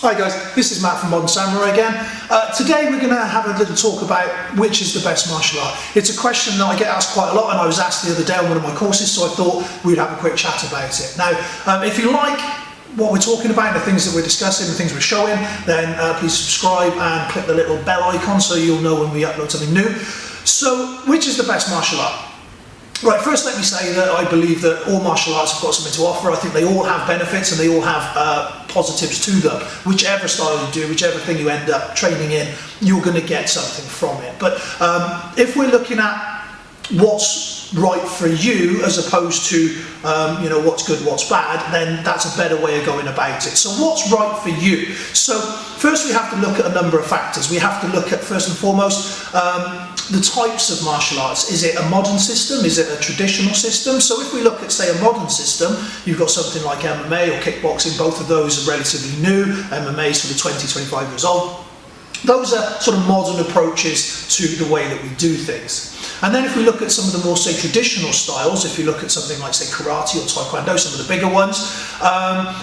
Hi guys, this is Matt from Modern Samurai again. Today we're going to have a little talk about which is the best martial art. It's a question that I get asked quite a lot, and I was asked the other day on one of my courses, so I thought we'd have a quick chat about it. Now, if you like what we're talking about, the things that we're discussing, the things we're showing, then please subscribe and click the little bell icon so you'll know when we upload something new. So, which is the best martial art? Right, first let me say that I believe that all martial arts have got something to offer. I think they all have benefits and they all have positives to them. Whichever style you do, whichever thing you end up training in, you're going to get something from it. But if we're looking at what's right for you as opposed to what's good, what's bad, then that's a better way of going about it. So what's right for you? So first we have to look at a number of factors. We have to look at, first and foremost, the types of martial arts. Is it a modern system? Is it a traditional system? So if we look at, say, a modern system, you've got something like MMA or kickboxing. Both of those are relatively new. MMA is sort of 20, 25 years old. Those are sort of modern approaches to the way that we do things. And then if we look at some of the more, say, traditional styles, if you look at something like, say, karate or taekwondo, some of the bigger ones,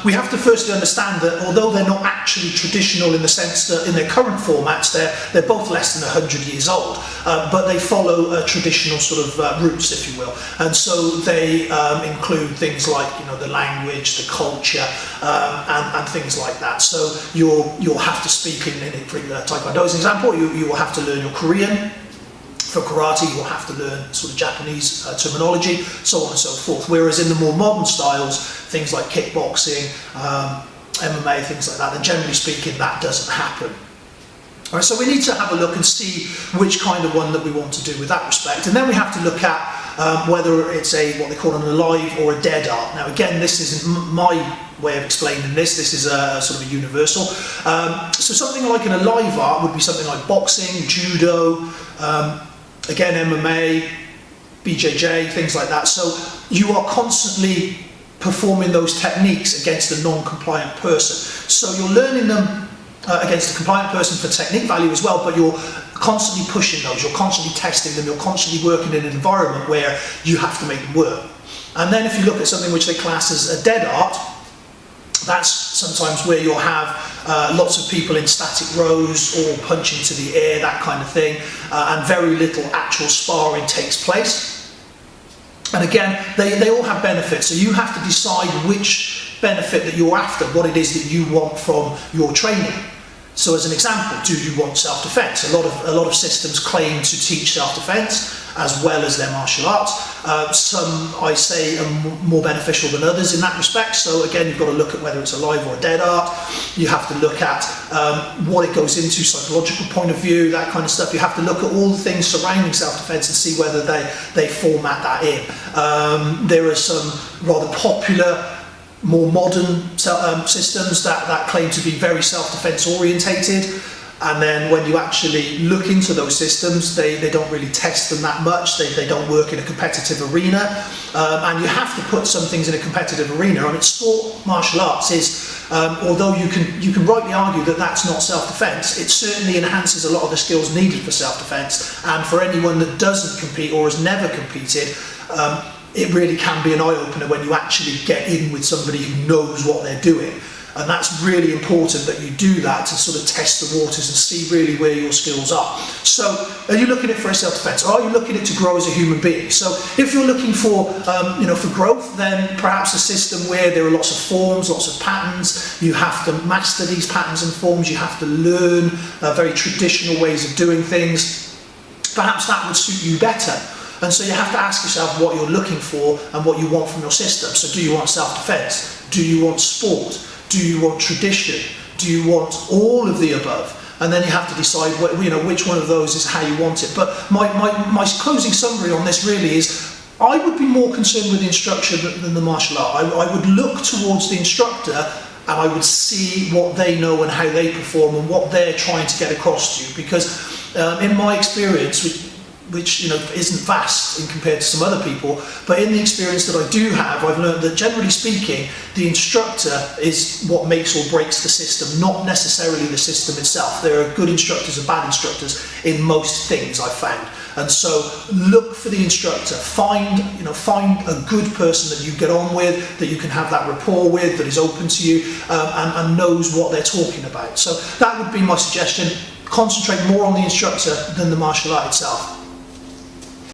we have to firstly understand that although they're not actually traditional in the sense that in their current formats, they're both less than 100 years old, but they follow a traditional sort of roots, if you will. And so they include things like, the language, the culture, and things like that. So you'll have to speak in taekwondo as an example, you will have to learn your Korean. For karate, you will have to learn sort of Japanese terminology, so on and so forth. Whereas in the more modern styles, things like kickboxing, MMA, things like that, then generally speaking, that doesn't happen. All right, so we need to have a look and see which kind of one that we want to do with that respect. And then we have to look at whether it's what they call an alive or a dead art. Now again, this isn't my way of explaining this. This is a sort of a universal. So something like an alive art would be something like boxing, judo, again MMA, BJJ, things like that. So you are constantly performing those techniques against a non-compliant person. So you're learning them against a compliant person for technique value as well, but you're constantly pushing those, you're constantly testing them, you're constantly working in an environment where you have to make them work. And then if you look at something which they class as a dead art, that's sometimes where you'll have lots of people in static rows or punching to the air, that kind of thing, and very little actual sparring takes place. And again, they all have benefits, so you have to decide which benefit that you're after, what it is that you want from your training. So as an example, do you want self-defense? A lot of systems claim to teach self-defense as well as their martial arts. Some, I say, are more beneficial than others in that respect. So again, you've got to look at whether it's alive or a dead art. You have to look at what it goes into, psychological point of view, that kind of stuff. You have to look at all the things surrounding self-defense and see whether they format that in. There are some rather popular, more modern systems that claim to be very self-defense orientated, and then when you actually look into those systems, they don't really test them that much. They don't work in a competitive arena, and you have to put some things in a competitive arena. I mean, sport martial arts is, although you can rightly argue that that's not self-defense, it certainly enhances a lot of the skills needed for self-defense, and for anyone that doesn't compete or has never competed, it really can be an eye-opener when you actually get in with somebody who knows what they're doing. And that's really important that you do that to sort of test the waters and see really where your skills are. So, are you looking at it for self-defense, or are you looking at it to grow as a human being? So, if you're looking for, for growth, then perhaps a system where there are lots of forms, lots of patterns. You have to master these patterns and forms. You have to learn very traditional ways of doing things. Perhaps that would suit you better. And so you have to ask yourself what you're looking for and what you want from your system. So do you want self-defense? Do you want sport? Do you want tradition? Do you want all of the above? And then you have to decide which one of those is how you want it. But my closing summary on this really is, I would be more concerned with the instructor than the martial art. I would look towards the instructor and I would see what they know and how they perform and what they're trying to get across to you. Because in my experience, which isn't vast in compared to some other people, but in the experience that I do have, I've learned that generally speaking, the instructor is what makes or breaks the system, not necessarily the system itself. There are good instructors and bad instructors in most things I've found. And so look for the instructor, find a good person that you get on with, that you can have that rapport with, that is open to you, and knows what they're talking about. So that would be my suggestion. Concentrate more on the instructor than the martial art itself.